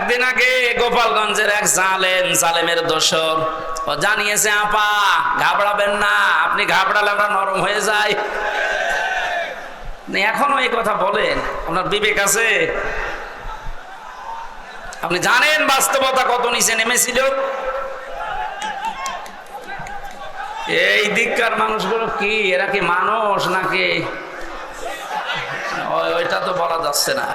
একদিন আগে গোপালগঞ্জের এক জালেমের দোসর ও জানিয়েছে, আপা ঘাবড়াবেন না, আপনি ঘাবড়ালে আমরা নরম হয়ে যাই। এখনো এই কথা বলেন? আপনার বিবেক আছে? আপনি জানেন বাস্তবতা কত নিচে নেমেছিল? এই দিককার মানুষগুলো কি, এরা কি মানুষ নাকি? ওইটা তো বলা যাচ্ছে না।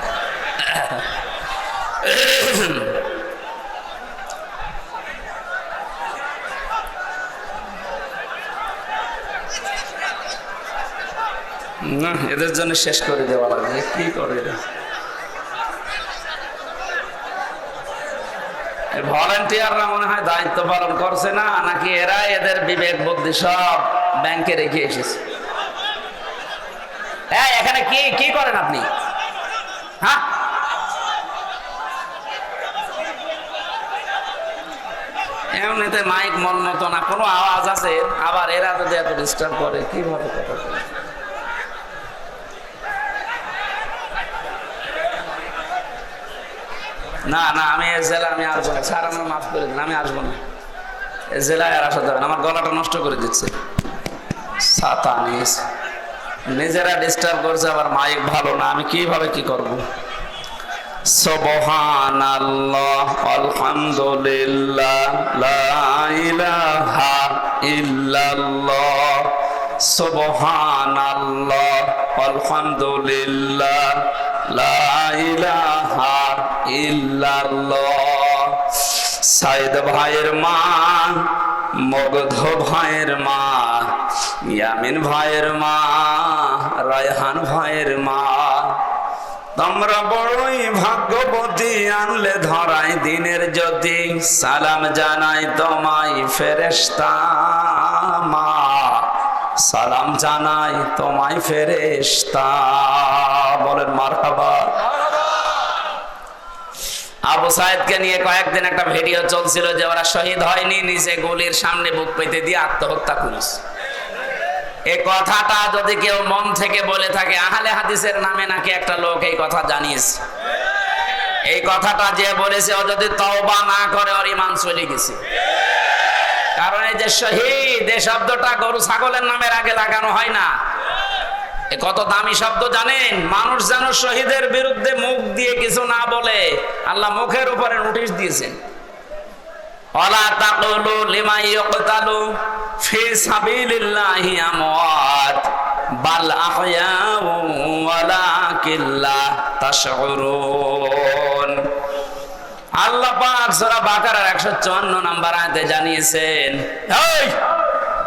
না, এদের জন্য শেষ করে দেওয়া লাগবে। কি করে ভলান্টিয়াররা মনে হয় দায়িত্ব পালন করছে না, নাকি এরা এদের বিবেক বুদ্ধি সব ব্যাংকে রেখে এসেছে? হ্যাঁ, এখানে কি কি করেন আপনি? হ্যাঁ, এমনিতে মাইক মন মতো না, কোনো আওয়াজ আছে, আবার এরা যদি এত ডিস্টার্ব করে কিভাবে কথা বলে? না না, আমি এই জেলা আমি আসবো না স্যার, আমার মাফ করে দিন, আমি আসবো না এই জেলায়। আর আসা যাবে না, আমার গলাটা নষ্ট করে দিচ্ছে। ছাতা নিয়েছে, নিজেরা ডিস্টার্ব করছে, আবার মাইক ভালো না, আমি কিভাবে কি করবো? সুবহানাল্লাহ, আলহামদুলিল্লাহ, লা ইলাহা ইল্লাল্লাহ। সুবহানাল্লাহ, আলহামদুলিল্লাহ, লা ইলাহা ইল্লাল্লাহ। সাইদ ভাইয়ের মা, মগধ ভাইয়ের মা, ইয়ামিন ভাইয়ের মা, রায়হান ভাইয়ের মা, তোমরা বড়ই ভাগ্যবতী, আনলে ধরাই দিনের জ্যোতি। সালাম জানাই তোমায় ফেরেশতা মা, সালাম জানাই তোমায় ফেরেশতা। বলেন মারহাবা। আবু সাইদকে নিয়ে কয়েকদিন একটা ভিডিও চলছিল যে ওরা শহীদ হয়নি, নিজে গুলির সামনে বুক পেতে দিয়ে আত্মহত্যা করেছে। এই কথাটা যদি কেউ মন থেকে বলে থাকে, আহলে হাদিসের নামে নাকি একটা লোক এই কথা জানিয়েছে। এই কথাটা যে বলেছে, ও যদি তওবা না করে ওর ঈমান চলে গেছে। কারণ এই যে শহীদ, এই শব্দটা গরু ছাগলের নামের আগে লাগানো হয় না। এ কত দামি শব্দ জানেন? মানুষ যেন শহীদের বিরুদ্ধে মুখ দিয়ে কিছু না বলে, আল্লাহ মুখের উপরে নোটিশ দিয়েছেন। ওয়ালা তাকুলু লিমা ইয়ুকতালু ফি সাবিলিল্লাহি আমওয়াত বাল আহয়াউ ওয়ালাকিন লা তাশউরুন। আল্লাহ পাক সূরা বাকারার 154 নম্বর আয়াতে জানিয়েছেন, এই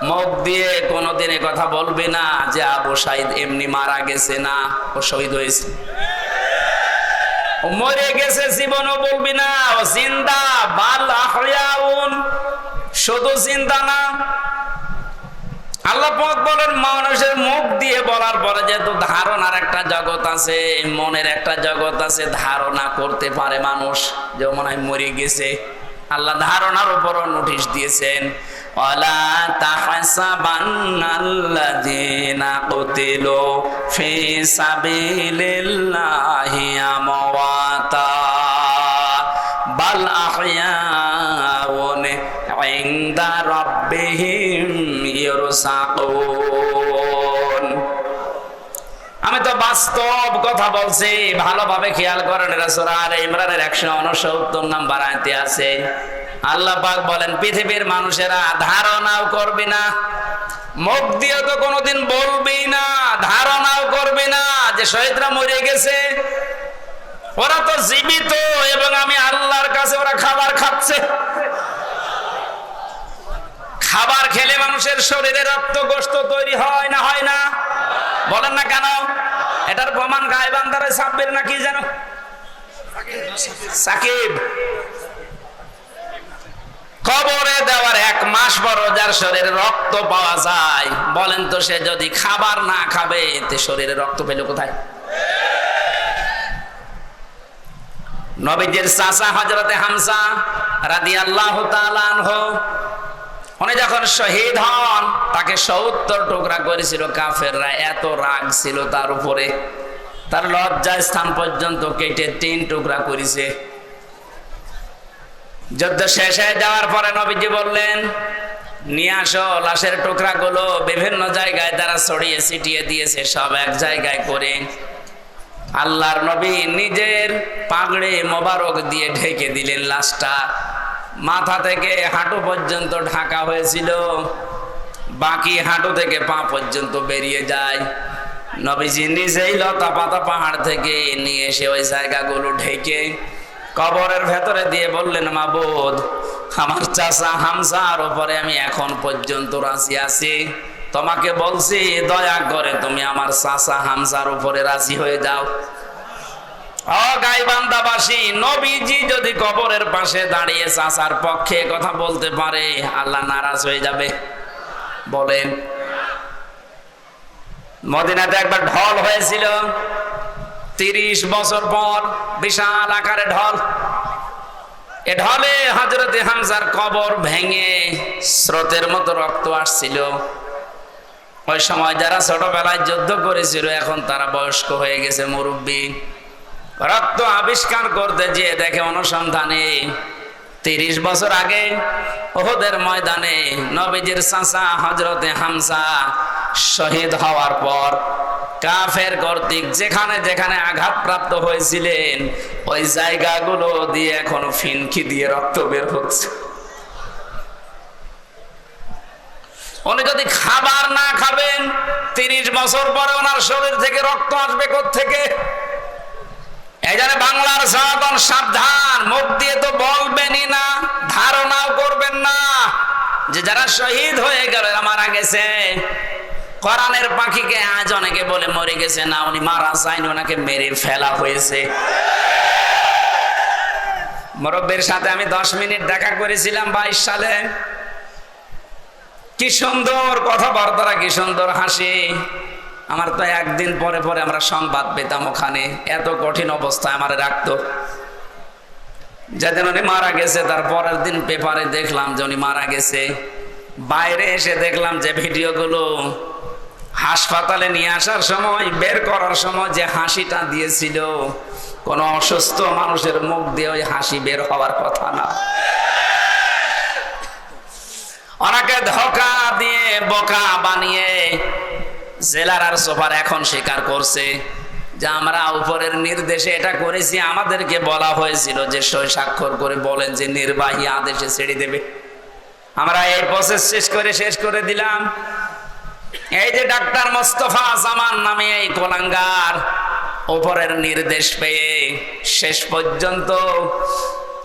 মুখ দিয়ে কোনোদিন এ কথা বলবে না যে আবু সাইদ এমনি মারা গেছে, না, ও শহীদ হয়েছে। ও মরে গেছে জীবনও বলবি না, ও জিন্দা। বাল আহয়াউন, শুধু জিন্দা না। আল্লাহ পাক বলেন, মানুষের মুখ দিয়ে বলার পরে যেহেতু ধারণার একটা জগৎ আছে, মনের একটা জগৎ আছে, ধারণা করতে পারে মানুষ যে মনে হয় মরে গেছে। আল্লাহ ধারণার উপরও নোটিশ দিয়েছেন, ওয়ালা তাহসাবান্নাল্লাযীনা কুতিলু ফি সাবিলিল্লাহি আমওয়াতা বাল আহয়াউন ইনদা রাব্বিহিম ইরসাকুন। আমি তো বাস্তব কথা বলছি, ভালোভাবে খেয়াল করেন। এটা সূরা আলে ইমরানের 169 নম্বর আয়াতে আছে। আল্লাহ পাক বলেন, পৃথিবীর মানুষেরা ধারণাও করবে না, মুখ দিয়ে তো কোনোদিন বলবেই না, ধারণাও করবে না যে শহীদরা মরে গেছে। ওরা তো জীবিত, এবং আমি আল্লাহর কাছে ওরা খাবার খাচ্ছে। খাবার খেলে মানুষের শরীরে রক্ত গোশত তৈরি হয় না, হয় না? বলেন না কেন? এটার প্রমাণ গায়বান্দারে সাব্বির না কি যেন সাকিব, কবরে দেওয়ার 1 মাস পর যার শরীরে রক্ত পাওয়া যায়, বলেন তো সে যদি খাবার না খাবে তে শরীরে রক্ত পেল কোথায়? নবীজির চাচা হযরতে হামজা রাদিয়াল্লাহু তাআলা আনহু, উনি যখন শহীদ হন তাকে 70 টুকরা করেছিল কাফেররা। এত রাগ ছিল তার উপরে, তার লজ্জা স্থান পর্যন্ত কেটে 3 টুকরা করেছে। যুদ্ধ শেষ হয়ে যাওয়ার পরে নবীজি বললেন, নিয়ে আসো লাশের টুকরাগুলো, বিভিন্ন জায়গায় তারা ছড়িয়ে ছিটিয়ে দিয়েছে, সব এক জায়গায় করে আল্লাহর নবী নিজের পাগড়ি মোবারক দিয়ে ঢেকে দিলেন লাশটা। মাথা থেকে হাঁটু পর্যন্ত ঢাকা হয়েছিল, বাকি হাঁটু থেকে পা পর্যন্ত বেরিয়ে যায়। নবীজি নিজেই লতা পাতা পাহাড় থেকে নিয়ে এসে ওই জায়গাগুলো ঢেকে কবরের ভেতরে দিয়ে বললেন, মাবুদ, আমার চাচা হামজার উপরে আমি এখন পর্যন্ত রাজি আছি, তোমাকে বলছি দয়া করে তুমি আমার চাচা হামজার উপরে রাজি হয়ে যাও। ও গাইবান্ধাবাসী, নবীজি যদি কবরের পাশে দাঁড়িয়ে চাচার পক্ষে কথা বলতে পারে, আল্লাহ নারাজ হয়ে যাবে? বলেন। মদিনাতে একবার ঢল হয়েছিল 30 বছর পর, বিশাল আকারে ঢল। এ ঢলে হযরতে হামজার কবর ভেঙে স্রোতের মতো রক্ত আসছিল। ওই সময় যারা ছোটবেলায় যুদ্ধ করেছিল এখন তারা বয়স্ক হয়ে গেছে, মুরব্বী। রক্ত আবিষ্কার করতে যেয়ে দেখে অনুসন্ধানে 30 বছর আগে উহুদের ময়দানে নবীজির চাচা হযরতে হামজা শহীদ হওয়ার পর কাফের কর্তৃক যেখানে যেখানে আঘাতপ্রাপ্ত হয়েছিলেন ওই জায়গাগুলো দিয়ে এখনো ফিনকি দিয়ে রক্ত বের হচ্ছে। উনি যদি খাবার না খাবেন 30 বছর পরে ওনার শরীর থেকে রক্ত আসবে কোত্থেকে? এই জন্য বাংলার জনগণ সাবধান, মুখ দিয়ে তো বলবেনই না, ধারণাও করবেন না যে যারা শহীদ হয়ে গেল মারা গেছে। কোরআনের পাখিকে আজ অনেকে বলে মরে গেছে, না উনি মারা যায়নি, ওনাকে মেরে ফেলা হয়েছে। মুরব্বীর সাথে আমি 10 মিনিট দেখা করেছিলাম 22 সালে। কি সুন্দর কথাবার্তা, কি সুন্দর হাসি। আমার তো একদিন পরে পরে আমরা সংবাদ পেতাম ওখানে, এত কঠিন অবস্থায় আমার রাখতো। যেদিন উনি মারা গেছে তার পরের দিন পেপারে দেখলাম যে উনি মারা গেছে। বাইরে এসে দেখলাম যে ভিডিওগুলো হাসপাতালে নিয়ে আসার সময়, বের করার সময় যে হাসিটা দিয়েছিল, কোন অসুস্থ মানুষের মুখ দিয়ে ওই হাসি বের হওয়ার কথা না। ওনাকে ধোঁকা দিয়ে বোকা বানিয়ে জেলার আর সুপার এখন স্বীকার করছে যে আমরা উপরের নির্দেশে এটা করেছি। আমাদেরকে বলা হয়েছিল যে সই স্বাক্ষর করে বলেন যে নির্বাহী আদেশে ছেড়ে দেবে। আমরা এই প্রসেস শেষ করে দিলাম। এই যে ডাক্তার মোস্তফা জামান নামে এই কোলাঙ্গার উপরের নির্দেশ পেয়ে শেষ পর্যন্ত